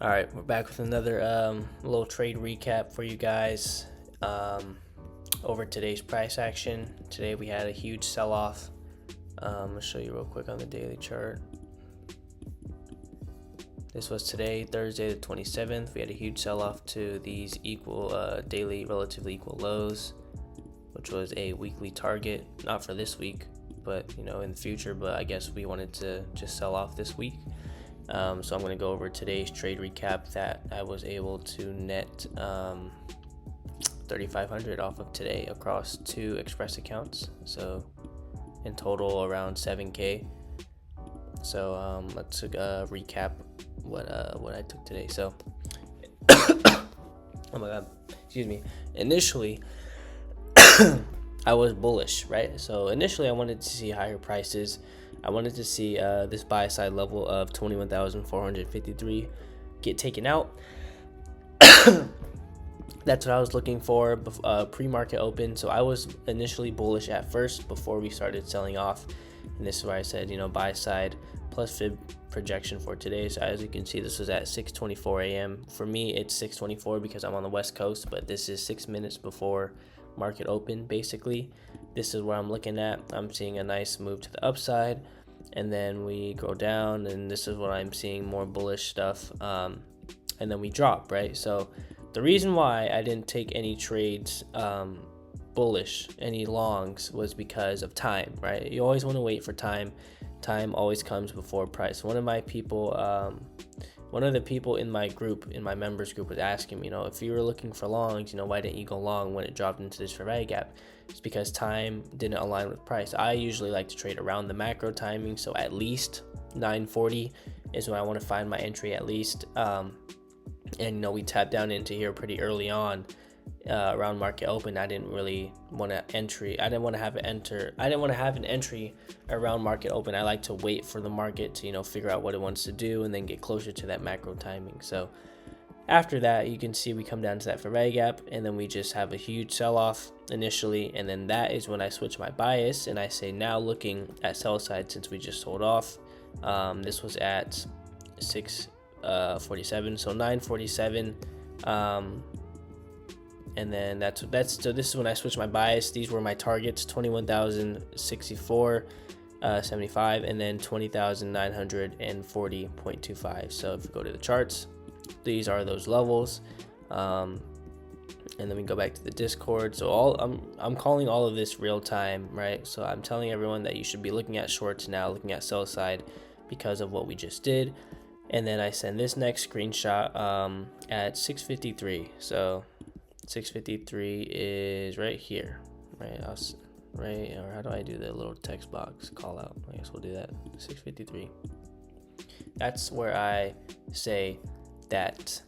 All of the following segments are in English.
All right, we're back with another little trade recap for you guys over today's price action. Today we had a huge sell-off. I'll show you real quick on the daily chart. This was today, Thursday the 27th. We had a huge sell-off to these daily relatively equal lows, which was a weekly target, not for this week, but in the future. But I guess we wanted to just sell off this week. So I'm going to go over today's trade recap that I was able to net 3,500 off of today across 2 Express accounts. So in total around 7K. So let's recap what I took today. So oh my god, excuse me. Initially I was bullish, right? So initially I wanted to see higher prices. I wanted to see this buy side level of 21,453 get taken out. That's what I was looking for pre-market open. So I was initially bullish at first before we started selling off. And this is where I said, buy side plus fib projection for today. So as you can see, this was at 6:24 a.m. For me, it's 6:24 because I'm on the West Coast, but this is 6 minutes before market open. Basically, this is where I'm looking at. I'm seeing a nice move to the upside, and then we go down, and this is what I'm seeing, more bullish stuff, and then we drop, right? So the reason why I didn't take any trades bullish, any longs, was because of time, right? You always want to wait for time. Time always comes before price. One of the people in my group, in my members group, was asking me, if you were looking for longs, why didn't you go long when it dropped into this fair value gap? It's because time didn't align with price. I usually like to trade around the macro timing, so at least 9:40 is when I want to find my entry at least. And we tapped down into here pretty early on around market open. I didn't really want to entry. I didn't want to have an entry around market open. I like to wait for the market to figure out what it wants to do and then get closer to that macro timing. So after that, you can see we come down to that fair value gap, and then we just have a huge sell-off initially, and then that is when I switch my bias and I say, now looking at sell side, since we just sold off, this was at 6:47, so 9:47, and then so this is when I switched my bias. These were my targets: 21,064.75 and then 20,940.25. So if we go to the charts, these are those levels, and then we go back to the Discord. So I'm calling all of this real time, right? So I'm telling everyone that you should be looking at shorts now, looking at sell side, because of what we just did. And then I send this next screenshot at 6:53. So 6:53 is right here, right? Or how do I do the little text box call out? I guess we'll do that. 6:53. That's where I say that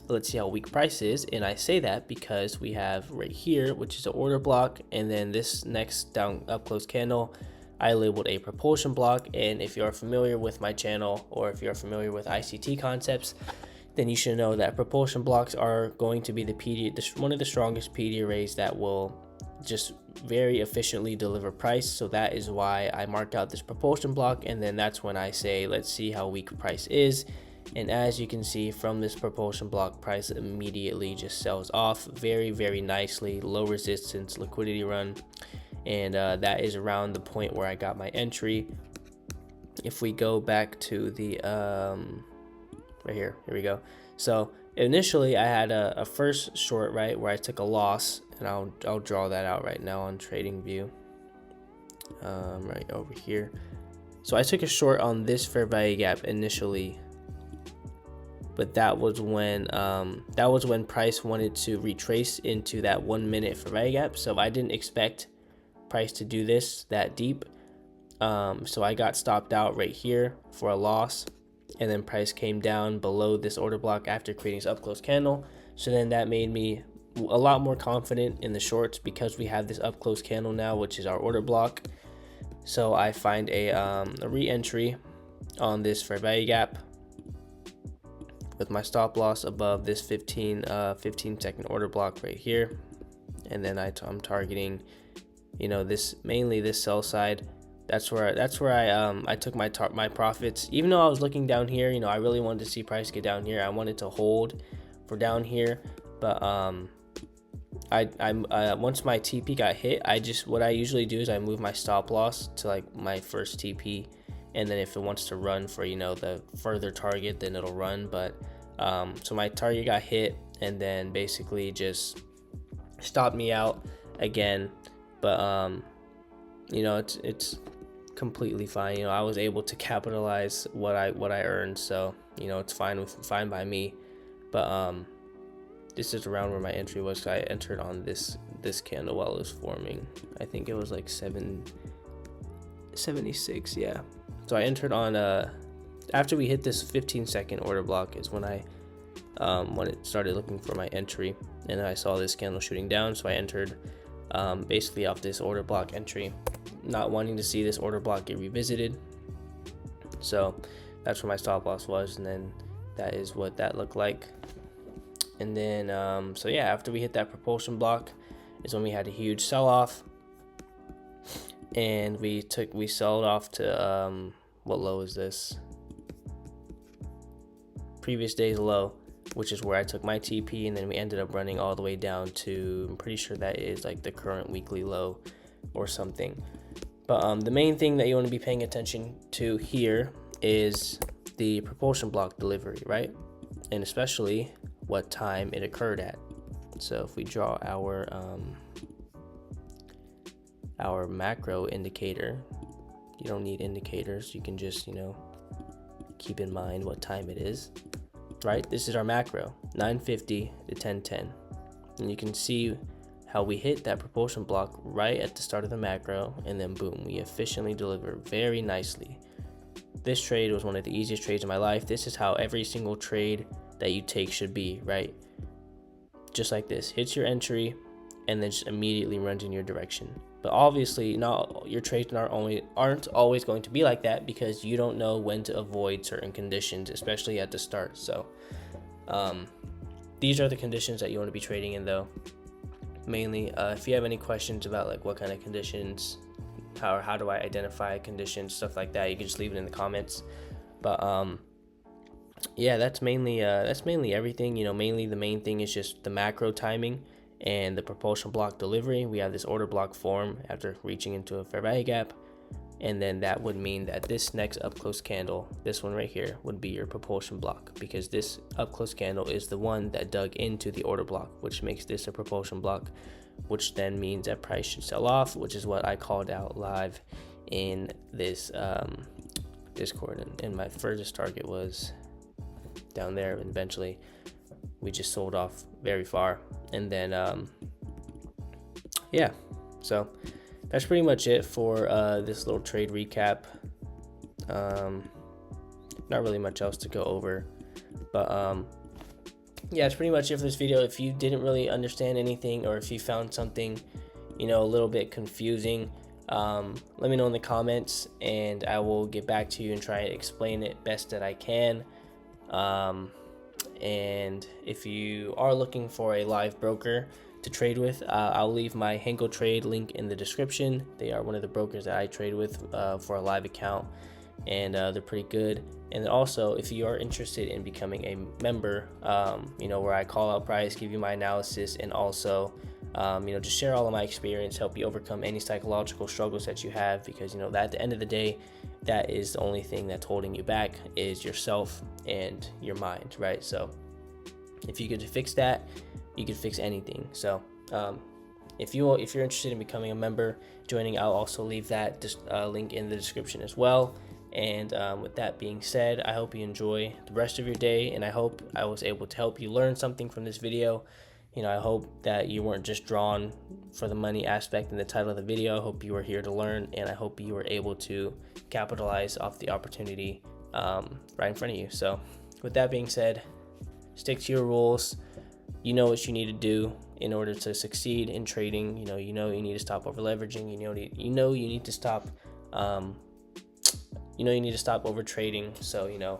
let's see how weak price is, and I say that because we have right here, which is an order block, and then this next down up close candle I labeled a propulsion block. And if you're familiar with my channel, or if you're familiar with ICT concepts, then you should know that propulsion blocks are going to be one of the strongest PD arrays that will just very efficiently deliver price. So that is why I marked out this propulsion block, and then that's when I say, let's see how weak price is. And as you can see from this propulsion block, price immediately just sells off very, very nicely. Low resistance, liquidity run, and that is around the point where I got my entry. If we go back to the right here we go. So initially I had a first short, right, where I took a loss, and I'll draw that out right now on trading view, right over here. So I took a short on this fair value gap initially, but that was when price wanted to retrace into that 1 minute fair value gap. So I didn't expect price to do this that deep, so I got stopped out right here for a loss, and then price came down below this order block after creating this up close candle. So then that made me a lot more confident in the shorts, because we have this up close candle now, which is our order block. So I find a re-entry on this fair value gap with my stop loss above this 15 second order block right here, and then I'm targeting this, mainly this sell side that's where I took my profits. Even though I was looking down here, I really wanted to see price get down here. I wanted to hold for down here, but I once my TP got hit, what I usually do is I move my stop loss to like my first TP, and then if it wants to run for the further target, then it'll run. But so my target got hit, and then basically just stopped me out again. But it's completely fine. I was able to capitalize what I earned, so it's fine by me. But this is around where my entry was. I entered on this candle while it was forming. I think it was like 776, yeah. So I entered on after we hit this 15-second order block is when it started looking for my entry, and I saw this candle shooting down, so I entered basically off this order block entry, not wanting to see this order block get revisited. So that's where my stop loss was, and then that is what that looked like. And then so yeah, after we hit that propulsion block is when we had a huge sell-off, and we sold off to what low is this? Previous day's low, which is where I took my TP, and then we ended up running all the way down to, I'm pretty sure that is like the current weekly low or something. But the main thing that you want to be paying attention to here is the propulsion block delivery, right? And especially what time it occurred at. So if we draw our macro indicator, you don't need indicators, you can just keep in mind what time it is, right? This is our macro, 9:50 to 10:10, and you can see how we hit that propulsion block right at the start of the macro, and then boom, we efficiently deliver very nicely. This trade was one of the easiest trades in my life. This is how every single trade that you take should be, right? Just like this, hits your entry and then just immediately runs in your direction. But obviously not your trades aren't always going to be like that, because you don't know when to avoid certain conditions, especially at the start. So these are the conditions that you want to be trading in though, mainly. If you have any questions about like what kind of conditions, how do I identify conditions, stuff like that, you can just leave it in the comments. But yeah, that's mainly everything. Mainly the main thing is just the macro timing and the propulsion block delivery. We have this order block form after reaching into a fair value gap, and then that would mean that this next up close candle, this one right here, would be your propulsion block, because this up close candle is the one that dug into the order block, which makes this a propulsion block, which then means that price should sell off, which is what I called out live in this Discord, and my furthest target was down there, and eventually we just sold off very far. And then yeah, so that's pretty much it for this little trade recap. Not really much else to go over, but yeah, it's pretty much it for this video. If you didn't really understand anything, or if you found something a little bit confusing, let me know in the comments, and I will get back to you and try to explain it best that I can. And if you are looking for a live broker to trade with, I'll leave my Henkel Trade link in the description. They are one of the brokers that I trade with for a live account, and they're pretty good. And then also, if you are interested in becoming a member, where I call out price, give you my analysis, and also just share all of my experience, help you overcome any psychological struggles that you have, because that at the end of the day, that is the only thing that's holding you back, is yourself and your mind, right? So if you could fix that, you could fix anything. So if you're interested in becoming a member, joining, I'll also leave that link in the description as well. And with that being said, I hope you enjoy the rest of your day, and I hope I was able to help you learn something from this video. I hope that you weren't just drawn for the money aspect in the title of the video. I hope you were here to learn, and I hope you were able to capitalize off the opportunity right in front of you. So with that being said, stick to your rules. You know what you need to do in order to succeed in trading. You need to stop over leveraging. You need to stop you need to stop over trading. So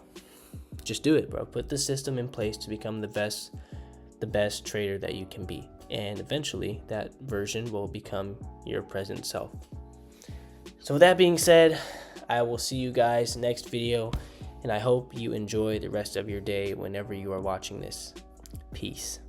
just do it, bro. Put the system in place to become the best trader that you can be, and eventually that version will become your present self. So with that being said, I will see you guys next video, and I hope you enjoy the rest of your day whenever you are watching this. Peace.